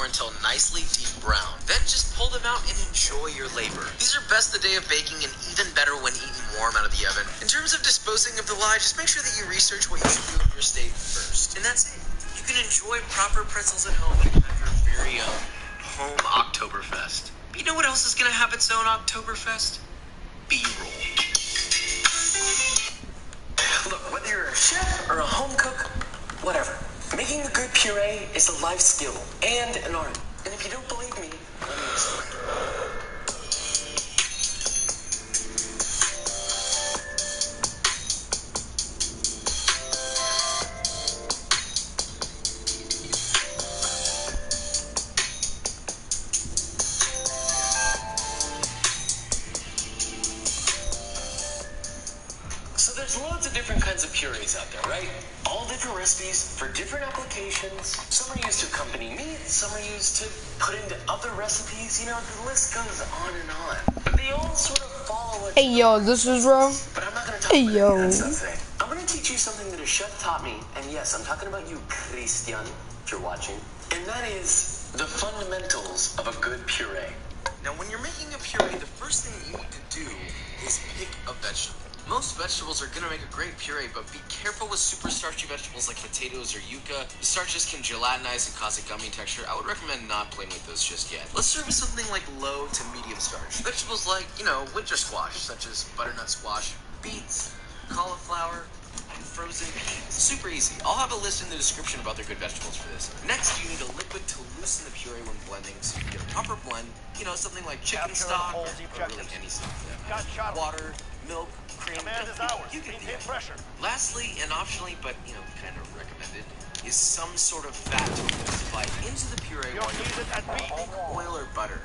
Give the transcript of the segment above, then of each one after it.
until nicely deep brown. Then just pull them out and enjoy your labor. These are best the day of baking and even better when eaten warm out of the oven. In terms of disposing of the lye, just make sure that you research what you should do in your state first. And that's it. You can enjoy proper pretzels at home and have your very own home Oktoberfest. But you know what else is going to have its own Oktoberfest? B-roll. Look, whether you're a chef or a home cook, whatever, making a good puree is a life skill and an art. And if you don't believe me, let me explain. So there's loads of different kinds of purees out there, right? All different recipes for different applications. Some are used to accompany meat, some are used to put into other recipes. You know, the list goes on and on. But they all sort of follow a... Hey yo, this is Ro. But I'm not going to talk about any of that stuff today. I'm going to teach you something that a chef taught me. And yes, I'm talking about you, Christian, if you're watching. And that is the fundamentals of a good puree. Now, when you're making a puree, the first thing you need to do is pick a vegetable. Most vegetables are going to make a great puree, but be careful with super starchy vegetables like potatoes or yucca. The starches can gelatinize and cause a gummy texture. I would recommend not playing with those just yet. Let's start with something like low to medium starch. Vegetables like, winter squash, such as butternut squash, beets, cauliflower, and frozen peas. Super easy. I'll have a list in the description about their good vegetables for this. Next, you need a liquid to loosen the puree when blending so you can get a proper blend. Something like chicken stock or really any stock for that matter. Water, milk, cream, you get the idea. Lastly, and optionally, but kind of recommended, is some sort of fat to emulsify into the puree while you're blending, oil or butter.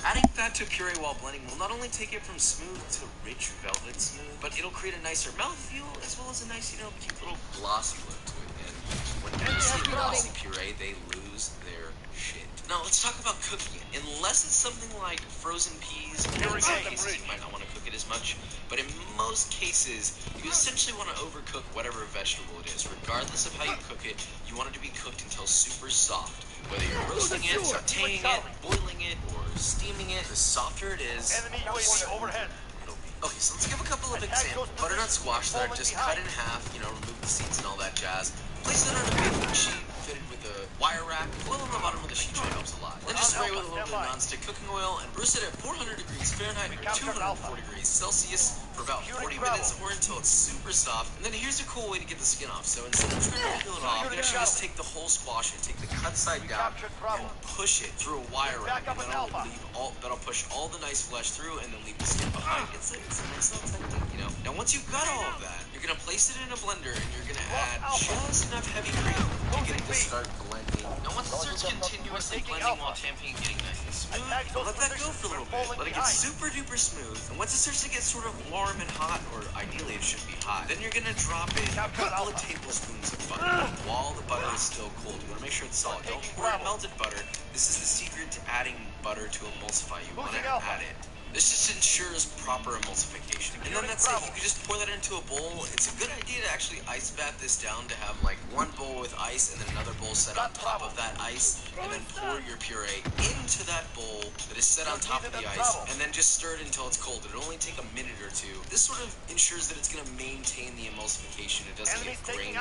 Adding fat to a puree while blending will not only take it from smooth to rich velvet smooth, but it'll create a nicer mouthfeel as well as a nice, cute little glossy look to it. And when people see a glossy puree, they lose their shit. Now let's talk about cooking it. Unless it's something like frozen peas, in some cases you might not want to cook it as much, but in most cases you essentially want to overcook whatever vegetable it is. Regardless of how you cook it, you want it to be cooked until super soft. Whether you're roasting it, sauteing it, boiling it, or steaming it, the softer it is, the smoother it'll be. Okay, so let's give a couple of examples. Butternut squash that I've just cut in half, remove the seeds and all that jazz. Place it on a baking sheet fitted with a wire rack. Oil on the bottom of the sheet tray helps a lot. Then just spray with a little bit of non-stick cooking oil and roast it at 400 degrees Fahrenheit or 240 degrees Celsius for about 40 minutes or until it's super soft. And then here's a cool way to get the skin off. So instead of trying to peel it off, you actually just take the whole squash and take the cut side down and push it through a wire rack. And that'll push all the nice flesh through and then leave the skin behind. It's a nice little technique, Now once you've got all of that, you're gonna place it in a blender and you're gonna add just enough heavy cream to get it to start blending. Now once it starts continuously blending while tamping and getting nice and smooth, let that go for a little bit. Let it get super duper smooth. And once it starts to get sort of warm and hot, or ideally it should be hot, then you're gonna drop in a couple of tablespoons of butter while the butter is still cold. You wanna make sure it's solid. Don't pour in melted butter. This is the secret to adding butter to emulsify. You wanna add it. This just ensures proper emulsification. And then that's it. You can just pour that into a bowl. It's a good idea to actually ice bath this down to have like one bowl with ice and then another bowl set on top of that ice. And then pour your puree into that bowl that is set on top of the ice. And then just stir it until it's cold. It'll only take a minute or two. This sort of ensures that it's going to maintain the emulsification. It doesn't get grainy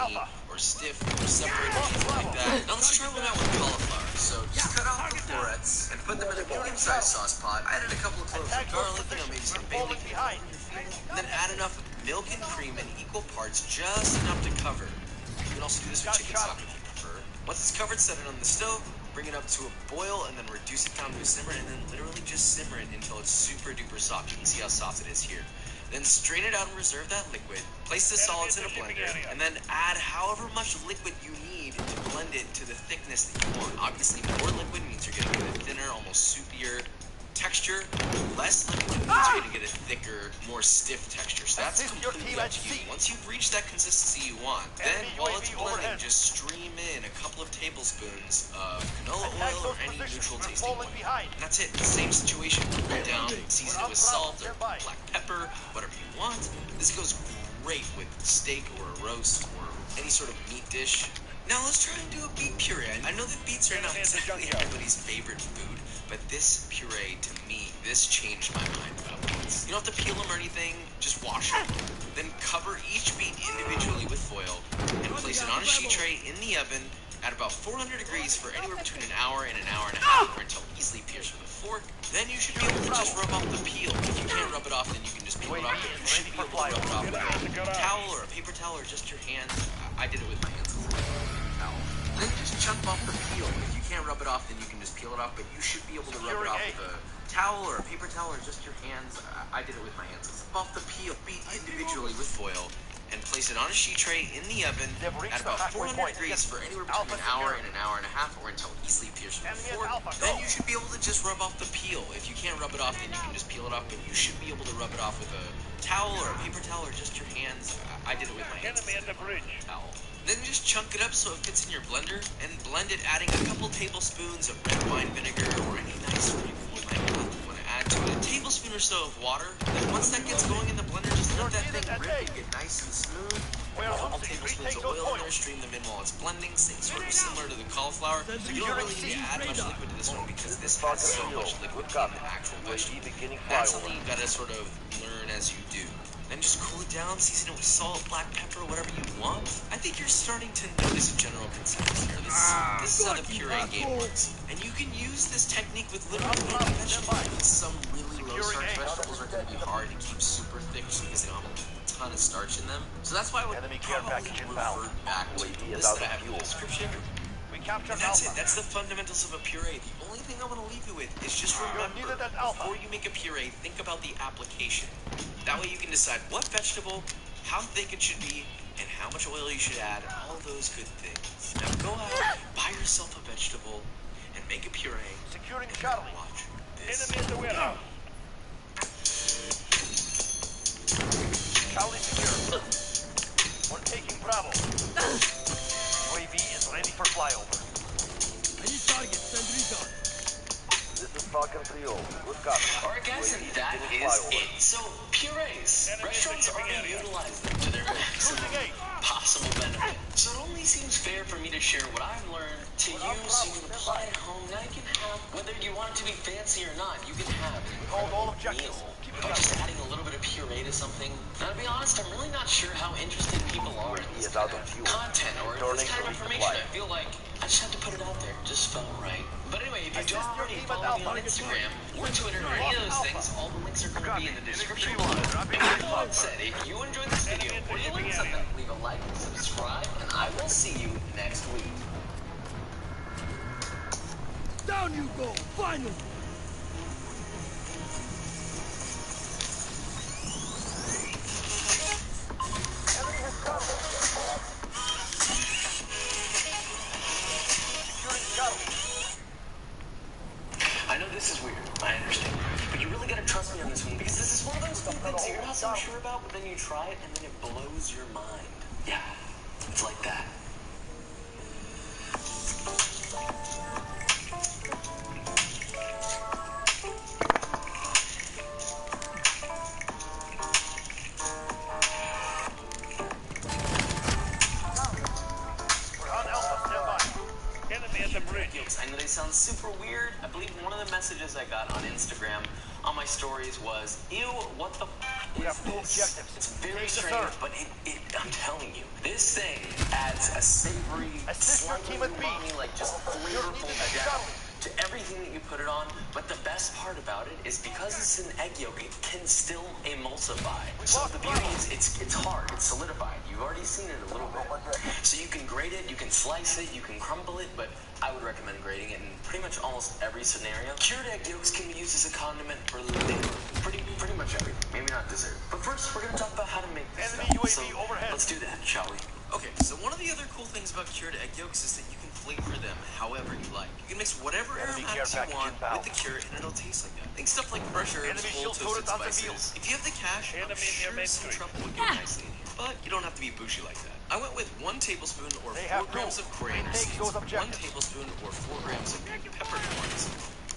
or stiff or separated or anything like that. Now let's try one out with cauliflower. So just cut off the florets and put them in a medium-sized sauce pot. I added a couple of cloves of garlic, maybe some bay leaf, and then add enough milk and cream in equal parts, just enough to cover. You can also do this with chicken stock if you prefer. Once it's covered, set it on the stove, bring it up to a boil, and then reduce it down to a simmer, and then literally just simmer it until it's super duper soft. You can see how soft it is here. Then strain it out and reserve that liquid. Place the solids in a blender, and then add however much liquid you need to blend it to the thickness that you want. Obviously, more liquid means you're going to get a thinner, almost soupier texture. Less liquid means you're going to get a thicker, more stiff texture. So that's completely up to you. Once you've reached that consistency you want, then while it's blending, just stream in a couple of tablespoons of canola oil or any neutral tasting oil. And that's it. The same situation. Put it down, season it with salt or black pepper, whatever you want. This goes great with steak or a roast or any sort of meat dish. Now let's try and do a beet puree. I know that beets are not exactly everybody's favorite food, but this puree, to me, this changed my mind about beets. You don't have to peel them or anything, just wash them. Then cover each beet individually with foil and place it on a sheet tray in the oven at about 400 degrees for anywhere between an hour and a half or until easily pierced with a fork. Then you should be able to just rub off the peel. If you can't rub it off, then you can just peel it off, but you should be able to rub it off with a towel or a paper towel or just your hands. I did it with my hands. Then just chunk off the peel. If you can't rub it off, then you can just peel it off, but you should be able to rub it off with a towel or a paper towel or just your hands. I did it with my hands. Off the peel, beet individually with foil, and place it on a sheet tray in the oven at about 400 degrees for anywhere between an hour and a half or until easily pierced with a fork. Then you should be able to just rub off the peel. If you can't rub it off, then you can just peel it off, but you should be able to rub it off with a towel or a paper towel or just your hands. I did it with my hands. Towel. Then just chunk it up so it fits in your blender and blend it, adding a couple tablespoons of red wine vinegar or any nice flavor you might want to add to it. A tablespoon or so of water. Then once that gets going in the blender, just let that thing rip and get nice and smooth. A couple tablespoons of oil in there, stream them in while it's blending. Sort of similar to the cauliflower. You don't really need to add much liquid to this one because this has so much liquid in the actual vegetable. That's something you've got to sort of learn as you do. Then just cool it down, season it with salt, black pepper, whatever you want. I think you're starting to notice a general consensus here. This is how the puree game works. And you can use this technique with literally any vegetable. Some really low-starch vegetables are going to be hard to keep super thick just because they don't have a ton of starch in them. So that's why I would probably revert back to the list that I have in the description. And that's it. That's the fundamentals of a puree. The only thing I want to leave you with is just remember, before you make a puree, think about the application. That way you can decide what vegetable, how thick it should be, and how much oil you should add, and all those good things. Now go out, buy yourself a vegetable, and make a puree, Securing and Charlie. watch this. Enemy in the warehouse. Charlie secure. We're taking Bravo. UAV is ready for flyover. I need target, send recon. This is Falcon 3-0. Good copy. Alright guys, and that is it. So, purees. Restaurants already utilize them to their maximum possible benefit. So it only seems fair for me to share what I've learned to you so you can apply it at home. Now you can have, whether you want it to be fancy or not, you can have a meal by just adding a little bit of puree to something. Now to be honest, I'm really not sure how interested people are in this kind of content or this kind of information. I feel like I just had to put it out there. It just felt right. But anyway, if you don't already follow me on Instagram or Twitter or any of those things, all the links are going to be in the description below. And with that said, if you enjoyed this video or you learned something, leave a like, subscribe, and I will see you next week. Down you go, finally! I know this is weird, I understand, but you really gotta trust me on this one because this is one of those things you're not so sure about, but then you try it and then it blows your mind. Yeah, it's like that. I know they sound super weird. I believe one of the messages I got on Instagram on my stories was, ew, what the f is this? It's very strange, but I'm telling you, this thing adds a savory, slightly umami, like just flavorful depth to everything that you put it on. But the best part about it is because it's an egg yolk, it can still emulsify. So the beauty is it's hard, it's solidified. You've already seen it a little bit. So you can grate it, you can slice it, you can crumble it, but I would recommend grating it in pretty much almost every scenario. Cured egg yolks can be used as a condiment for pretty much everything. Maybe not dessert. But first, we're gonna talk about how to make this stuff. So let's do that, shall we? Okay, so one of the other cool things about cured egg yolks is that you can flavor them however you like. You can mix whatever aromatics you want with the cure and it'll taste like that. Think stuff like fresh herbs, whole toasted spices. If you have the cash, I'm sure some truffle would go nicely in here. But you don't have to be bougie like that. I went with 1 tablespoon or 4 grams of coriander seeds, 1 tablespoon or 4 grams of peppercorns,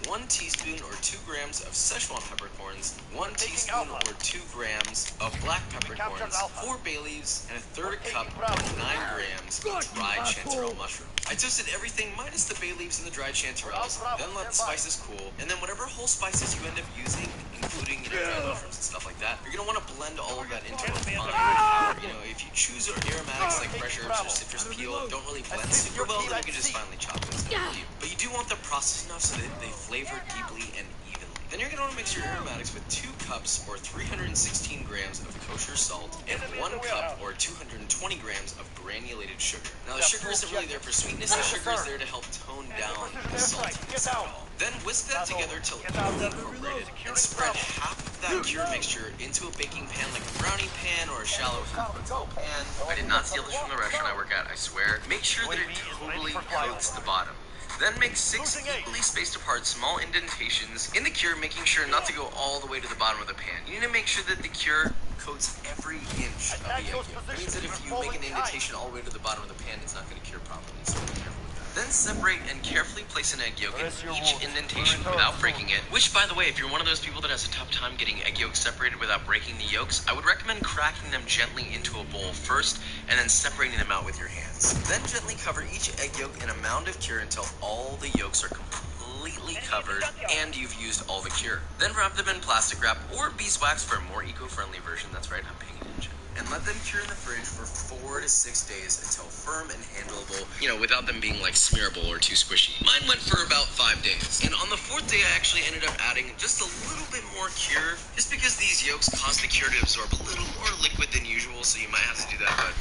1 teaspoon or 2 grams of Szechuan peppercorns, 1 teaspoon or 2 grams of black peppercorns, 4 bay leaves, and a third cup or 9 grams of dried chanterelle mushroom. I toasted everything minus the bay leaves and the dried chanterelles, then let the spices cool, and then whatever whole spices you end up using, including dried mushrooms and stuff like that, you're going to want to blend all of that into a fine powder. If you choose aromatics like fresh herbs or citrus peel don't really blend super well, then you can just finely chop those. But you do want them processed enough so that they flavor deeply and evenly. Then you're going to want to mix your aromatics with 2 cups or 316 grams of kosher salt and 1 cup or 220 grams of granulated sugar. Now the sugar isn't really there for sweetness, the sugar is there to help tone down the saltiness of it all. Then whisk that together till evenly incorporated and spread half of that cured mixture into a baking pan like a brownie pan or a shallow half-cooked pan. I did not steal this from the restaurant I work at, I swear. Make sure that it totally coats the bottom. Then make 6 equally spaced apart small indentations in the cure, making sure not to go all the way to the bottom of the pan. You need to make sure that the cure coats every inch of the egg yolk. That means that if you make an indentation all the way to the bottom of the pan, it's not going to cure properly, so be careful with that. Then separate and carefully place an egg yolk in each indentation without breaking it, which, by the way, if you're one of those people that has a tough time getting egg yolks separated without breaking the yolks, I would recommend cracking them gently into a bowl first and then separating them out with your hands. Then gently cover each egg yolk in a mound of cure until all the yolks are completely covered and you've used all the cure. Then wrap them in plastic wrap or beeswax for a more eco-friendly version. That's right, I'm paying attention. And let them cure in the fridge for 4 to 6 days until firm and handleable, without them being like smearable or too squishy. Mine went for about 5 days. And on the 4th day, I actually ended up adding just a little bit more cure, just because these yolks cause the cure to absorb a little more liquid than usual, so you might have to do that, but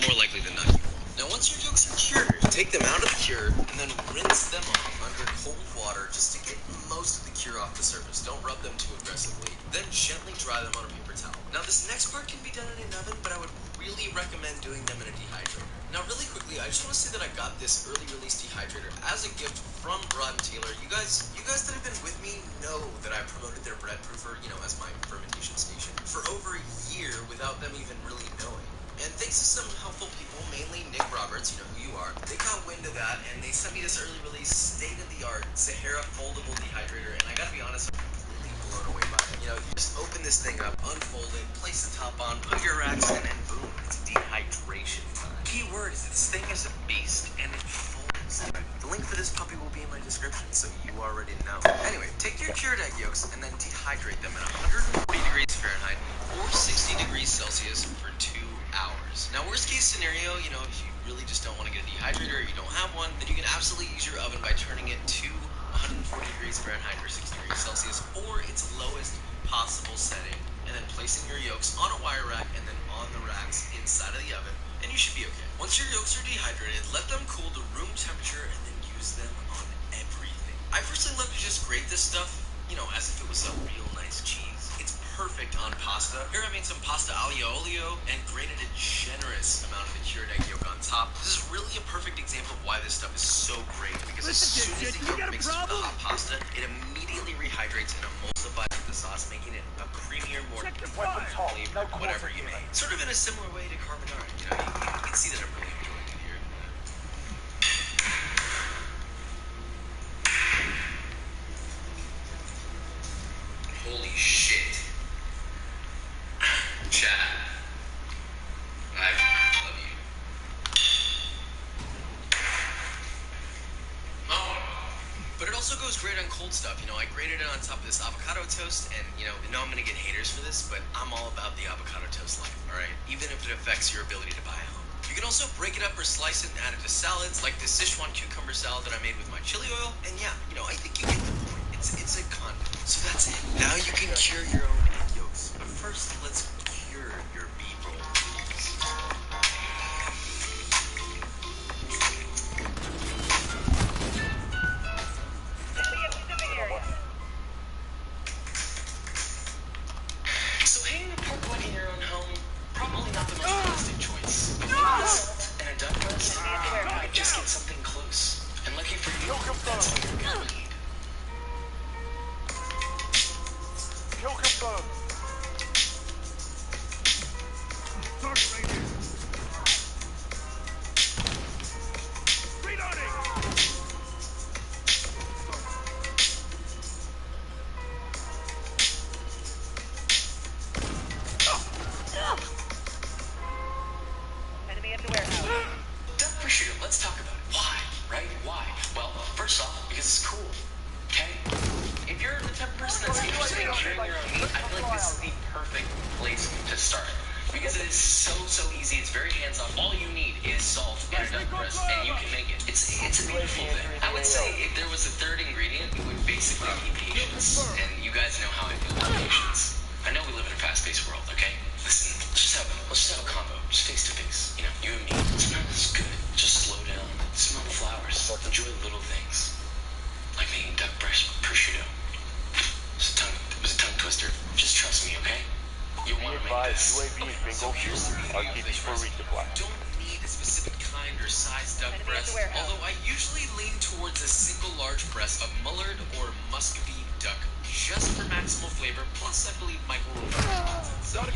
more likely than not. Now once your yolks are cured, take them out of the cure and then rinse them off under cold water just to get most of the cure off the surface. Don't rub them too aggressively. Then gently dry them on a paper towel. Now this next part can be done in an oven, but I would really recommend doing them in a dehydrator. Now really quickly, I just want to say that I got this early release dehydrator as a gift from Broad & Taylor. You guys that have been with me know that I promoted their bread proofer, as my fermentation station for over a year without them even really knowing. And thanks to some helpful people, mainly Nick Roberts, you know who you are, they got wind of that and they sent me this early release state-of-the-art Sahara foldable dehydrator, and I gotta be honest, I'm completely blown away by it. You just open this thing up, unfold it, place the top on, put your racks in, and boom, it's dehydration time. Key word is that this thing is a beast and it folds. The link for this puppy will be in my description, so you already know. Anyway, take your cured egg yolks and then dehydrate them at 140 degrees Fahrenheit or 60 degrees Celsius for 2 hours. Now, worst case scenario, if you really just don't want to get a dehydrator or you don't have one, then you can absolutely use your oven by turning it to 140 degrees Fahrenheit or 60 degrees Celsius or its lowest possible setting, and then placing your yolks on a wire rack and then on the racks inside of the oven, and you should be okay. Once your yolks are dehydrated, let them cool to room temperature and then use them on everything. I personally love to just grate this stuff, as if it was a real nice cheese. It's perfect on pasta. Here I made some pasta aglio olio and grated a generous amount of the cured egg yolk on top. This is really a perfect example of why this stuff is so great, because as soon as the yolk mixes with the hot pasta, it immediately rehydrates and emulsifies the sauce, making it a creamier, more flavored whatever you make. Sort of in a similar way to carbonara. You can see that I'm really enjoying it here. Holy shit. Chad, I love you. Oh, but it also goes great on cold stuff. I grated it on top of this avocado toast, and I know I'm gonna get haters for this, but I'm all about the avocado toast life, alright? Even if it affects your ability to buy a home. You can also break it up or slice it and add it to salads, like the Szechuan cucumber salad that I made with my chili oil, and yeah, I think you get the point. It's a condiment. So that's it. Now you can cure your own egg yolks. But first, let's cure your B-roll. So hanging a pork butt in your own home, probably not the most realistic choice. But and a duck breast, you might just get something close. And lucky for you, that's what you're gonna need. Kill confirmed. Target right here. Reloading. because it's cool, okay? If you're the type of person that's interested in curing your own meat, I feel like this is the perfect place to start. Because it is so easy. It's very hands-on. All you need is salt and a duck breast, and you can make it. It's a beautiful thing. I would say if there was a third ingredient, it would basically be patience. And you guys know how I feel about patience. I know we live in a fast-paced world, okay? Listen, let's just have a combo, just face to face. You know, you and me. Sometimes it's good. Just slow down, smell the flowers, enjoy the little things, like making duck breast prosciutto. It was a tongue twister. Just trust me, okay? You want to make this. So here's the beauty of this recipe. You don't need a specific kind or size duck breast, although I usually lean towards a single large breast of Mullard or Muscovy duck, just for maximal flavor, plus I believe micro-roasted. So,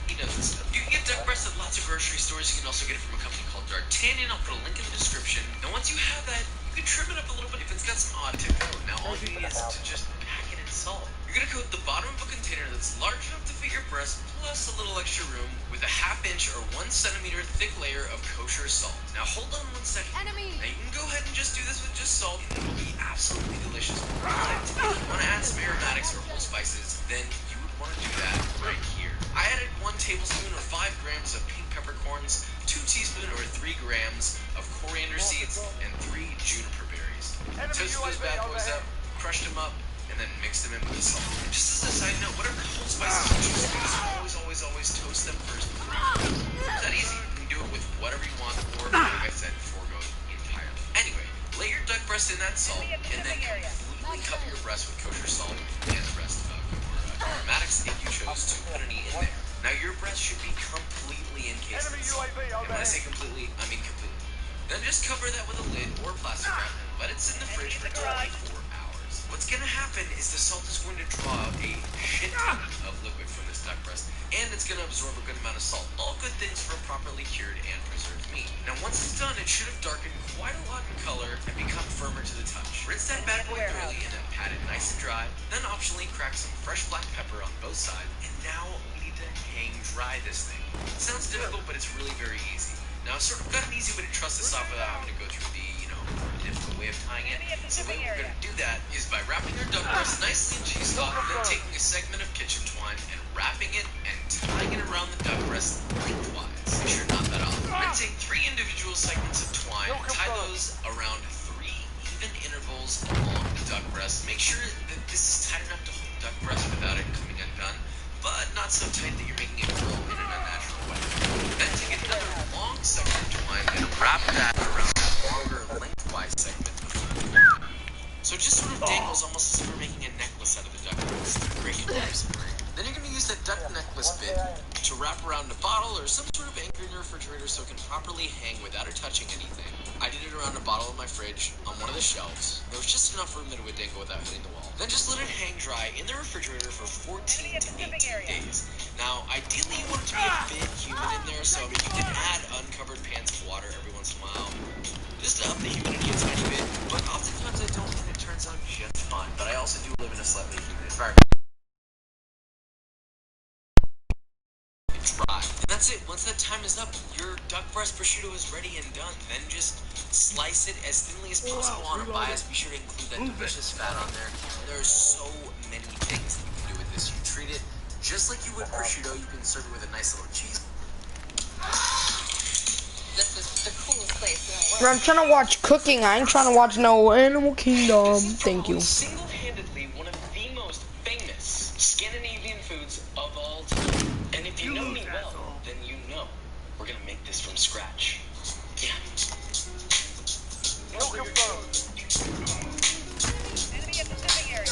he does this stuff. You can get duck breast at lots of grocery stores. You can also get it from a company called D'Artagnan. I'll put a link in the description. And once you have that, you can trim it up a little bit if it's got some odd to coat. Now all you need is to just pack it in salt. You're gonna coat the bottom of a container that's large enough to fit your breast, plus a little extra room, with a 1/2 inch or 1 centimeter thick layer of kosher salt. Now hold on 1 second. Now you can go ahead and just do this with just salt, and it'll be absolutely delicious. If you want to add some aromatics or whole spices, then you would want to do that right here. I added 1 tablespoon or 5 grams of pink peppercorns, 2 teaspoons or 3 grams of coriander seeds, and 3 juniper berries. Toasted those bad boys up, crushed them up, and then mix them in with the salt. And just as a side note, whatever whole spices you choose to use, always toast them first. It's that easy. You can do it with whatever you want, or like I said, forego it entirely. Anyway, lay your duck breast in that salt, and then completely cover your breast with kosher salt and the rest of your aromatics if you chose to put any in there. Now your breast should be completely encased in salt. And when I say completely, I mean completely. Then just cover that with a lid or plastic wrap and let it sit in the fridge for 24 hours. What's going to happen is the salt is going to draw out a shit ton of liquid from this duck breast, and it's going to absorb a good amount of salt. All good things for properly cured and preserved meat. Now once it's done, it should have darkened quite a lot in color and become firmer to the touch. Rinse that bad boy thoroughly and then pat it nice and dry. Then optionally crack some fresh black pepper on both sides. And now we need to hang dry this thing. It sounds difficult, but it's really very easy. Now I've sort of got an easy way to truss this off without having to go through the, difficult way of tying it. So the way we're going to do that is by wrapping our duck breast nicely in cheesecloth, then taking a segment of kitchen twine and wrapping it and tying it around the duck breast lengthwise. Make sure not that off. Then take 3 individual segments of twine, tie those around 3 even intervals along the duck breast. Make sure that this is tight enough to hold the duck breast without it coming undone, but not so tight that you're making it curl in an unnatural way. Then take another long segment of twine and wrap that around that longer lengthwise segment. So it just sort of dangles almost as if we're making a necklace out of the duck breast. Great comparison. Then you're going to use that duck necklace bit to wrap around a bottle or some sort of anchor in your refrigerator so it can properly hang without it touching anything. I did it around a bottle in my fridge on one of the shelves. There was just enough room that it would dangle without hitting the wall. Then just let it hang dry in the refrigerator for 14 to 18 days. Now, ideally you want it to be a bit humid in there, so you can add uncovered pans of water every once in a while, just to up the humidity a tiny bit, but oftentimes I don't, and it turns out just fine. But I also do live in a slightly humid environment. Dry. And that's it. Once that time is up, your duck breast prosciutto is ready and done. Then just slice it as thinly as possible on a bias. Be sure to include that delicious fat on there. And there are so many things that you can do with this. You treat it just like you would prosciutto. You can serve it with a nice little cheese. This is the coolest place in the world. Bro, I'm trying to watch cooking. I ain't trying to watch no Animal Kingdom. Thank you. Single-handedly one of the most famous Scandinavian foods of all time. And if you know me well, then you know we're gonna make this from scratch. Yeah. Kill confirmed. Enemy at the shipping area.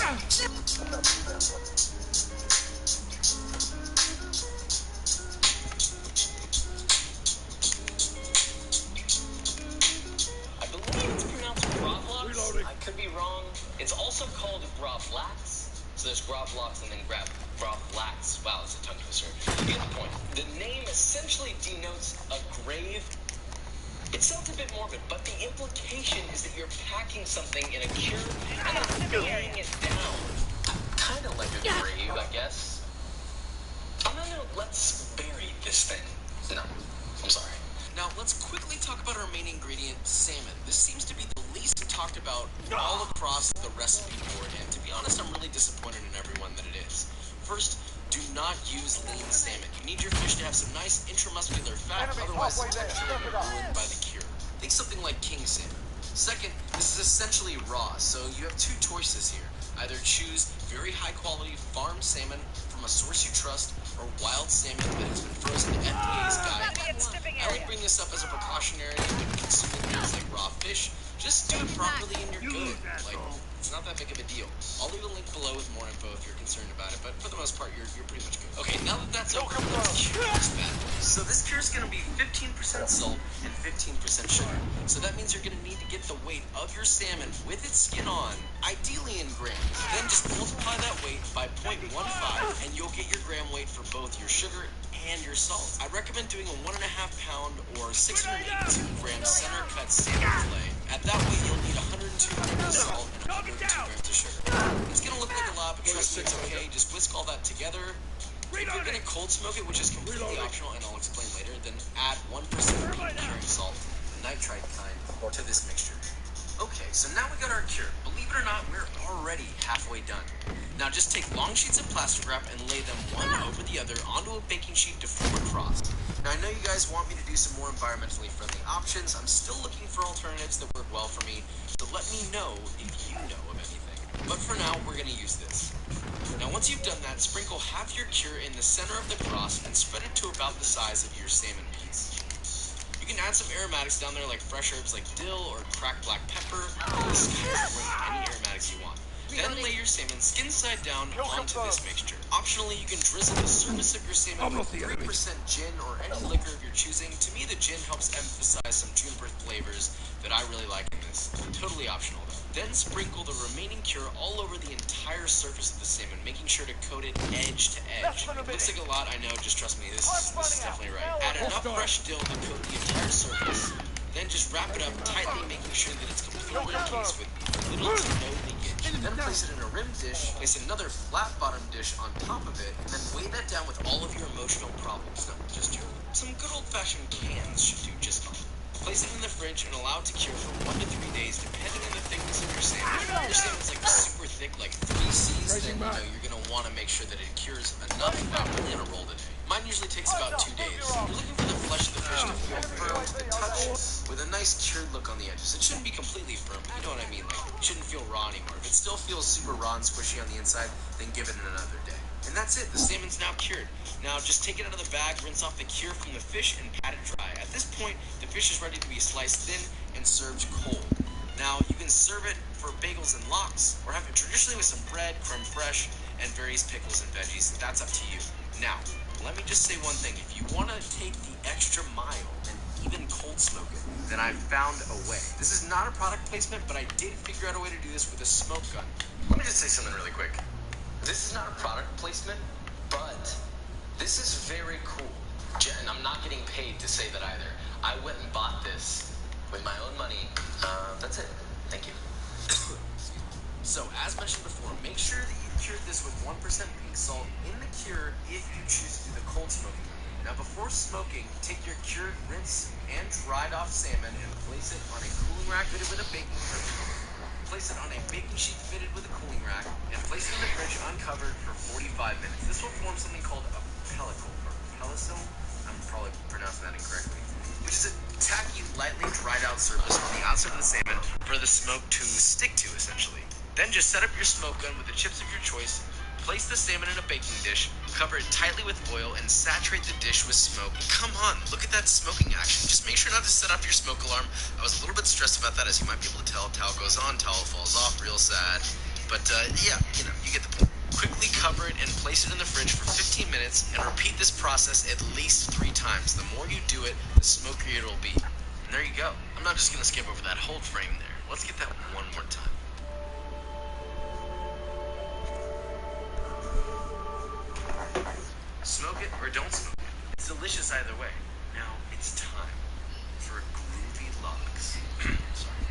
I believe it's pronounced gravlax. I could be wrong. It's also called gravlax. So there's gravlax and then gravlax. Wow, it's a tongue twister. You get the point. The name essentially denotes a grave. It sounds a bit morbid, but the implication is that you're packing something in a cure and then laying it down. Kind of like a grave, I guess. No, let's bury this thing. No, I'm sorry. Now, let's quickly talk about our main ingredient, salmon. This seems to be the least these are talked about all across the recipe board, and to be honest, I'm really disappointed in everyone that it is. First, do not use lean salmon. You need your fish to have some nice intramuscular fat, otherwise it's going to be ruined by the cure. Think something like king salmon. Second, this is essentially raw, so you have two choices here. Either choose very high quality farm salmon from a source you trust, or wild salmon that has been frozen to FDA's guide. I only bring this up as a precautionary when consuming things like raw fish. Just do it properly and you're good. Like, it's not that big of a deal. I'll leave a link below with more info if you're concerned about it, but for the most part, you're pretty much good. Okay, now that that's over, let's cure this bad boy. So this cure is going to be 15% salt and 15% sugar. So that means you're going to need to get the weight of your salmon with its skin on, ideally in grams. Then just multiply that weight by 0.15 and you'll get your gram weight for both your sugar and your salt. I recommend doing a 1.5 pound or 682 gram center cut salmon fillet. At that weight, you'll need 102 grams of salt and 102 grams of sugar. It's gonna look like a lot, but trust me, it's okay. Just whisk all that together. If you're gonna cold smoke it, which is completely optional, and I'll explain later, then add 1% curing salt, the nitrite kind, to this mixture. Okay, so now we got our cure. Believe it or not, we're already halfway done. Now just take long sheets of plastic wrap and lay them one over the other onto a baking sheet to form a cross. Now I know you guys want me to do some more environmentally friendly options. I'm still looking for alternatives that work well for me, so let me know if you know of anything. But for now, we're going to use this. Now once you've done that, sprinkle half your cure in the center of the cross and spread it to about the size of your salmon piece. You can add some aromatics down there like fresh herbs like dill or cracked black pepper. This is any aromatics you want. Then lay your salmon skin side down onto this mixture. Optionally, you can drizzle the surface of your salmon with 3% gin or any liquor of your choosing. To me, the gin helps emphasize some juniper flavors that I really like in this. Totally optional though. Then sprinkle the remaining cure all over the entire surface of the salmon, making sure to coat it edge to edge. It looks like a lot, I know, just trust me, this is definitely right. Add enough fresh dill to coat the entire surface. Then just wrap it up tightly, making sure that it's completely encased with little to no leakage. Then place it in a rim dish, place another flat bottom dish on top of it, and then weigh that down with all of your emotional problems, not just your. Some good old-fashioned cans should do just fine. Place it in the fridge and allow it to cure for 1 to 3 days, depending on the thickness of your salmon. If your salmon's like super thick, like 3 C's, then you're gonna want to make sure that it cures enough properly in a roll a day. Mine usually takes about 2 days. You're looking for the flesh of the fish to feel firm to the touch, with a nice cured look on the edges. It shouldn't be completely firm, but you know what I mean. Like, it shouldn't feel raw anymore. If it still feels super raw and squishy on the inside, then give it another day. And that's it. The salmon's now cured. Now just take it out of the bag, rinse off the cure from the fish, and pat it dry. At this point, the fish is ready to be sliced thin and served cold. Now you can serve it for bagels and lox, or have it traditionally with some bread, creme fraiche, and various pickles and veggies. That's up to you. Now, let me just say one thing. If you want to take the extra mile and even cold smoke it, then I've found a way. This is not a product placement, but I did figure out a way to do this with a smoke gun. Let me just say something really quick. This is not a product placement, but this is very cool. And I'm not getting paid to say that either. I went and bought this with my own money. That's it. Thank you. So, as mentioned before, make sure that you cured this with 1% pink salt in the cure if you choose to do the cold smoking. Now, before smoking, take your cured, rinse, and dried off salmon and place it on a cooling rack fitted with a baking sheet. Place it on a baking sheet fitted with a cooling rack, and place it in the fridge uncovered for 45 minutes. This will form something called a pellicle, or pellicule. I'm probably pronouncing that incorrectly. Which is a tacky, lightly dried out surface on the outside of the salmon for the smoke to stick to, essentially. Then just set up your smoke gun with the chips of your choice, place the salmon in a baking dish, cover it tightly with oil, and saturate the dish with smoke. Come on, look at that smoking action. Just make sure not to set off your smoke alarm. I was a little bit stressed about that, as you might be able to tell. Towel goes on, towel falls off, real sad. But yeah, you get the point. Quickly cover it and place it in the fridge for 15 minutes, and repeat this process at least 3 times. The more you do it, the smokier it'll be. And there you go. I'm not just gonna skip over that whole frame there. Let's get that one more time. Smoke it or don't smoke it. It's delicious either way. Now it's time for groovy logs. Sorry.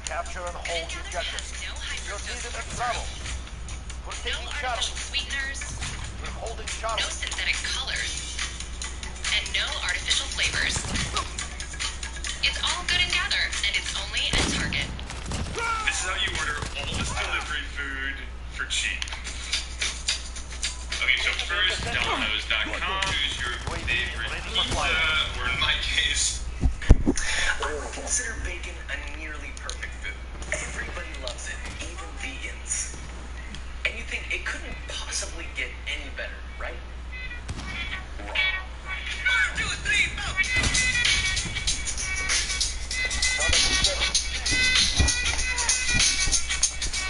Capture and hold your objectives. No You're needed hydrocarbons. in travel. We're No taking artificial shuttle. sweeteners. We're holding No shuttle. synthetic colors. And no artificial flavors. It's all good and gather, and it's only at Target. This is how you order all this delivery food for cheap. Okay, so first, Domino's.com, choose your favorite pizza, or in my case, I would consider bacon a nearly perfect food. Everybody loves it, even vegans. And you think it couldn't possibly get any better, right? Wrong. 1, 2, 3, 4.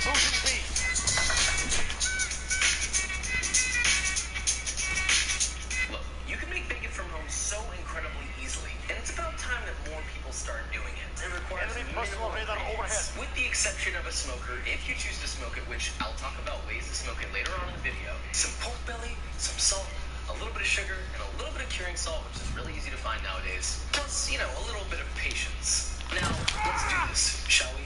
Moving B. Look, you can make bacon from home so incredibly easily, and it's about time that more people start doing it. It requires Enemy personal minimal radar ingredients. overhead. With the exception of a smoker, if you choose to smoke it, which I'll talk about ways to smoke it later on in the video, some pork belly, some salt, a little bit of sugar, and a little bit of curing salt, which is really easy to find nowadays. Plus, a little bit of patience. Now, let's do this, shall we?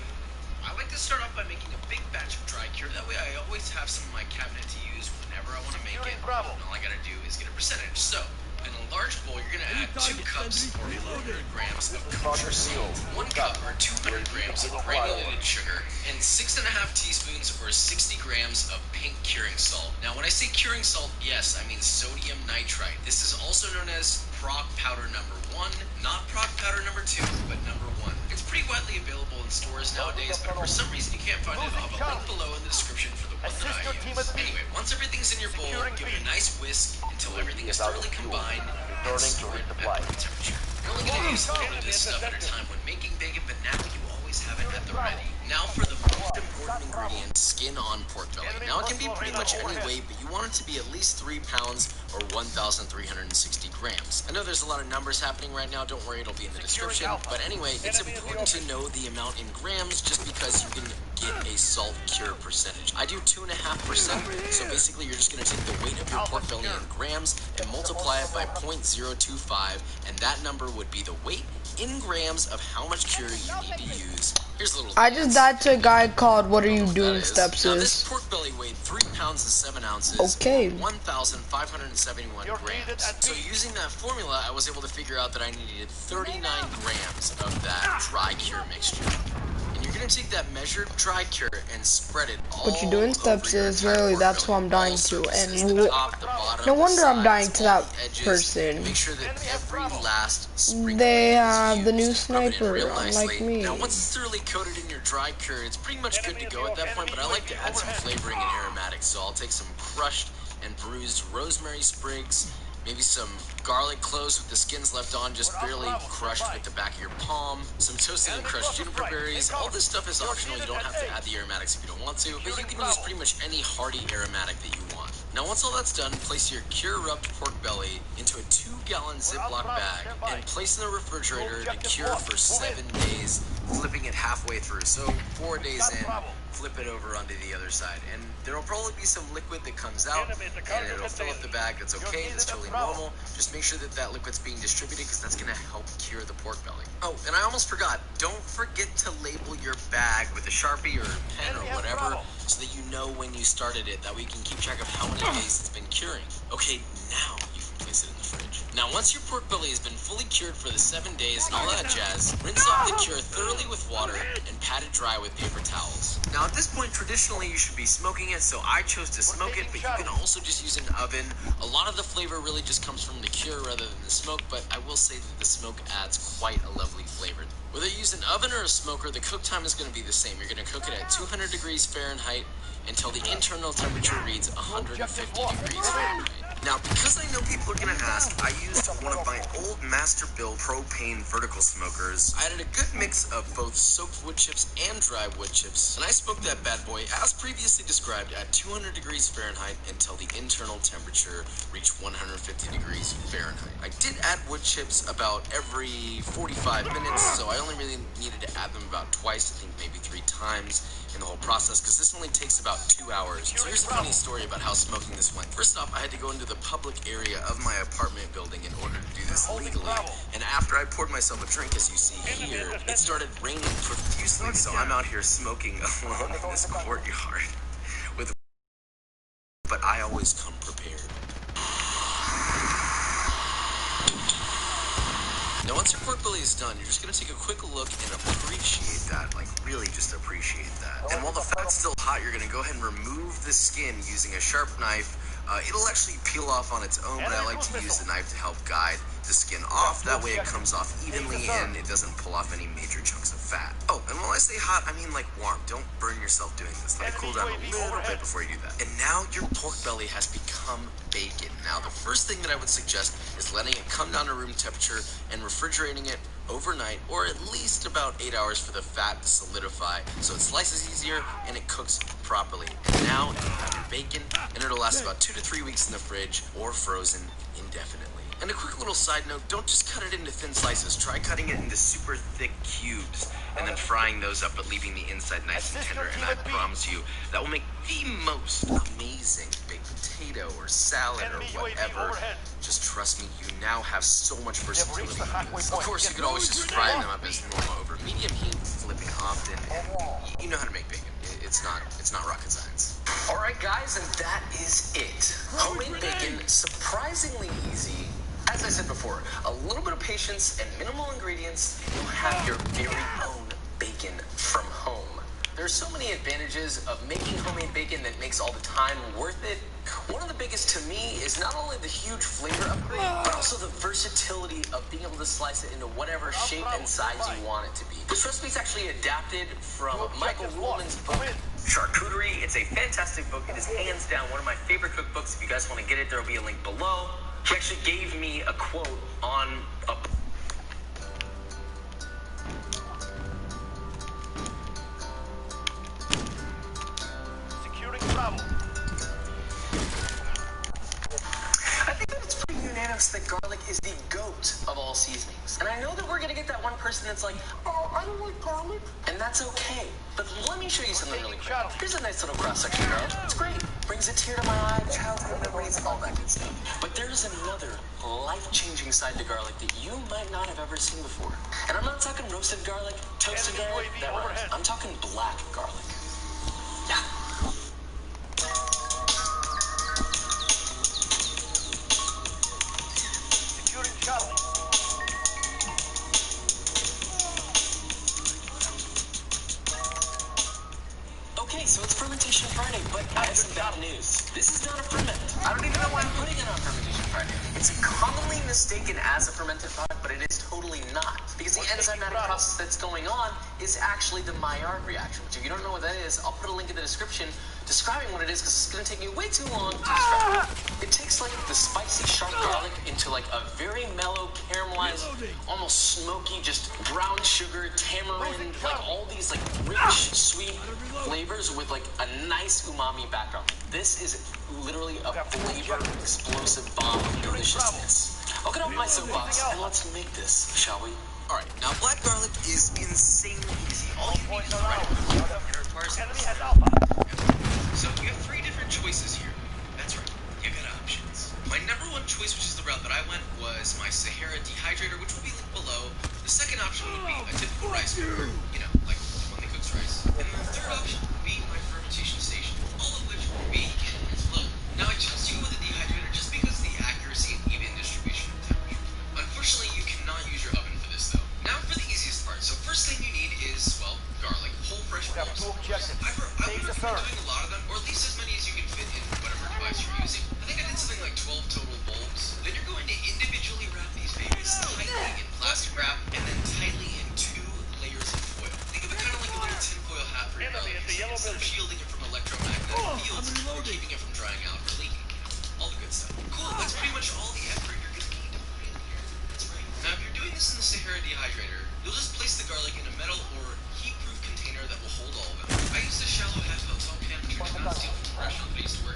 I like to start off by making a big batch of dry cure. That way I always have some in my cabinet to use whenever I want to make it. Securing Bravo. And all I gotta do is get a percentage. So, in a large bowl, you're gonna add 2 cups or 400 grams of kosher salt, 1 cup or 200 grams of granulated sugar, and 6.5 teaspoons or 60 grams of pink curing salt. Now, when I say curing salt, yes, I mean sodium nitrite. This is also known as prog powder number 1, not prog powder number 2, but number 1. It's pretty widely available in stores nowadays, but for some reason you can't find it. I'll have a link below in the description for the one that Assist I your team use. at B. Anyway, once everything's in your bowl, give it a nice whisk until everything is thoroughly combined and Returning to stir it resupply. at room temperature. You're only going to use a little bit of this stuff at a time when making bacon, but now you always have it at the ready. Now for the most important ingredient, skin-on pork belly. Now it can be pretty much any weight, but you want it to be at least 3 pounds or 1,360 grams. I know there's a lot of numbers happening right now. Don't worry, it'll be in the description. But anyway, it's important to know the amount in grams just because you can get a salt cure percentage. I do 2.5%, so basically you're just going to take the weight of your pork belly in grams and multiply it by 0.025, and that number would be the weight in grams of how much cure you need to use. Here's a little. I just died to a guy called What Are You Doing Steps Now this is. pork belly weighed 3 pounds and 7 ounces. Okay. 1,571 grams. So using that formula, I was able to figure out that I needed 39 grams of that dry cure mixture. And you're gonna take that measured dry cure and spread it all What you're doing steps over your is entire really pork that's belly. who I'm dying All to, surfaces, and the top, the bottom, no the wonder I'm sides, dying to all that the edges. person. Make sure that every last sprinkle They is have the new used. Rub it in sniper, real unlike nicely. me. Now once it's thoroughly coated in your dry cure, it's pretty much good to go at that point, but I like to add some flavoring and aromatics. So I'll take some crushed and bruised rosemary sprigs, maybe some garlic cloves with the skins left on, just barely crushed with the back of your palm, some toasted and crushed juniper berries. All this stuff is optional. You don't have to add the aromatics if you don't want to, but you can use pretty much any hearty aromatic that you want. Now once all that's done, place your cure-rubbed pork belly into a 2-gallon Ziploc bag and place in the refrigerator to cure for 7 days, flipping it halfway through. So 4 days in, flip it over onto the other side, and there'll probably be some liquid that comes out and it'll fill up the bag. That's okay, that's totally normal. Just make sure that that liquid's being distributed because that's going to help cure the pork belly. Oh, and I almost forgot, don't forget to label your bag with a Sharpie or pen or whatever so that you know when you started it. That way you can keep track of how many days it's been curing. Okay, now you can place it in the fridge. Now once your pork belly has been fully cured for the 7 days and all that jazz, rinse off the cure thoroughly with water and pat it dry with paper towels. Now at this point, traditionally you should be smoking it, so I chose to smoke it, but you can also just use an oven. A lot of the flavor really just comes from the cure rather than the smoke, but I will say that the smoke adds quite a lovely flavor. Whether you use an oven or a smoker, the cook time is going to be the same. You're going to cook it at 200 degrees Fahrenheit until the internal temperature reads 150 degrees Fahrenheit. Now, because I know people are going to ask, I used one of my old master build propane vertical smokers. I added a good mix of both soaked wood chips and dry wood chips, and I smoked that bad boy as previously described at 200 degrees Fahrenheit until the internal temperature reached 150 degrees Fahrenheit. I did add wood chips about every 45 minutes, so I only really needed to add them about twice, I think maybe 3 times in the whole process, because this only takes about 2 hours. So here's a funny story about how smoking this went. First off, I had to go into the public area of my apartment building in order to do this legally, and after I poured myself a drink, as you see here, it started raining profusely, so I'm out here smoking alone in this courtyard with, but I always come prepared. Now, once your pork belly is done, you're just gonna take a quick look and appreciate that, like really just appreciate that. And while the fat's still hot, you're gonna go ahead and remove the skin using a sharp knife. It'll actually peel off on its own, but I like to use the knife to help guide the skin off. That way it comes off evenly and it doesn't pull off any major chunks of fat. Oh, and when I say hot, I mean like warm. Don't burn yourself doing this. Let it cool down a little bit before you do that. And now your pork belly has become bacon. Now, the first thing that I would suggest is letting it come down to room temperature and refrigerating it overnight, or at least about 8 hours for the fat to solidify so it slices easier and it cooks properly. And now you have your bacon, and it'll last about 2 to 3 weeks in the fridge or frozen indefinitely. And a quick little side note, don't just cut it into thin slices. Try cutting it into super thick cubes and then frying those up, but leaving the inside nice and tender. And I promise you, that will make the most amazing baked potato or salad or whatever. Just trust me, you now have so much versatility. Of course, you could always just fry them up as normal over medium heat, flipping often, and you know how to make bacon. It's not rocket science. All right, guys, and that is it. Homemade bacon, surprisingly easy. As I said before, a little bit of patience and minimal ingredients, you'll have your very own bacon from home. There's so many advantages of making homemade bacon that makes all the time worth it. One of the biggest to me is not only the huge flavor upgrade, but also the versatility of being able to slice it into whatever shape and size you want it to be. This recipe is actually adapted from Michael Ruhlman's book, Charcuterie. It's a fantastic book. It is hands down one of my favorite cookbooks. If you guys want to get it, there will be a link below. He actually gave me a quote on a... Securing travel. I think that it's pretty unanimous that garlic is the GOAT of all seasonings. And I know that we're going to get that one person that's like, oh, I don't like garlic. And that's okay. But let me show you something really quick. Here's a nice little cross-section of garlic. It's great. Brings a tear to my eye, childhood memories, all that good stuff. But there's another life-changing side to garlic that you might not have ever seen before. And I'm not talking roasted garlic, toasted garlic, that rhymes. I'm talking black garlic. Yeah. Securing Charlie. Okay, so it's Fermentation Friday, but I have some bad news. This is not a ferment. I don't even know why I'm putting it on Fermentation Friday. It's commonly mistaken as a fermented product, but it is totally not. Because the enzymatic process that's going on is actually the Maillard reaction, which if you don't know what that is, I'll put a link in the description describing what it is, because it's going to take me way too long to describe it. It takes like the spicy sharp garlic into like a very mellow, caramelized, almost smoky, just brown sugar, tamarind, like all these like rich, sweet flavors with like a nice umami background. This is literally a flavor explosive bomb of deliciousness. I'll get off my soapbox and let's make this, shall we? Alright, now black garlic is insanely easy. All you need is the right amount. It requires Enemy has Alpha. so you have 3 different choices here. That's right, you got options. My number 1 choice, which is the route that I went, was my Sahara dehydrator, which will be linked below. The second option would be a typical rice cooker, you know, like the one that cooks rice. And then the third option would be my fermentation station, all of which will be in its low. Now I chose to go with the dehydrator just because of the accuracy and even distribution of temperature. Unfortunately, you cannot use your oven for this though. Now for the easiest part. So first thing you need is, well, garlic, whole fresh We have cloves. 2 objectives. I would Take the recommend third. doing a lot of them, or at least as many as you can fit in whatever device you're using. I think I did something like 12 total bulbs. Then you're going to individually wrap these babies tightly in plastic wrap and then tightly in 2 layers of foil. Think of it kind of like a little tinfoil hat for your Enemy garlic. at the yellow Instead of building. shielding it from electromagnetic fields, you're keeping it from drying out or leaking. All the good stuff. Cool, that's pretty much all the effort you're going to need to put in here. That's right. Now if you're doing this in the Sahara dehydrator, you'll just place the garlic in a metal or heat-proof container that will hold all of it. I used a shallow half-hotel pan, which I did not steal from the restaurant that I used to work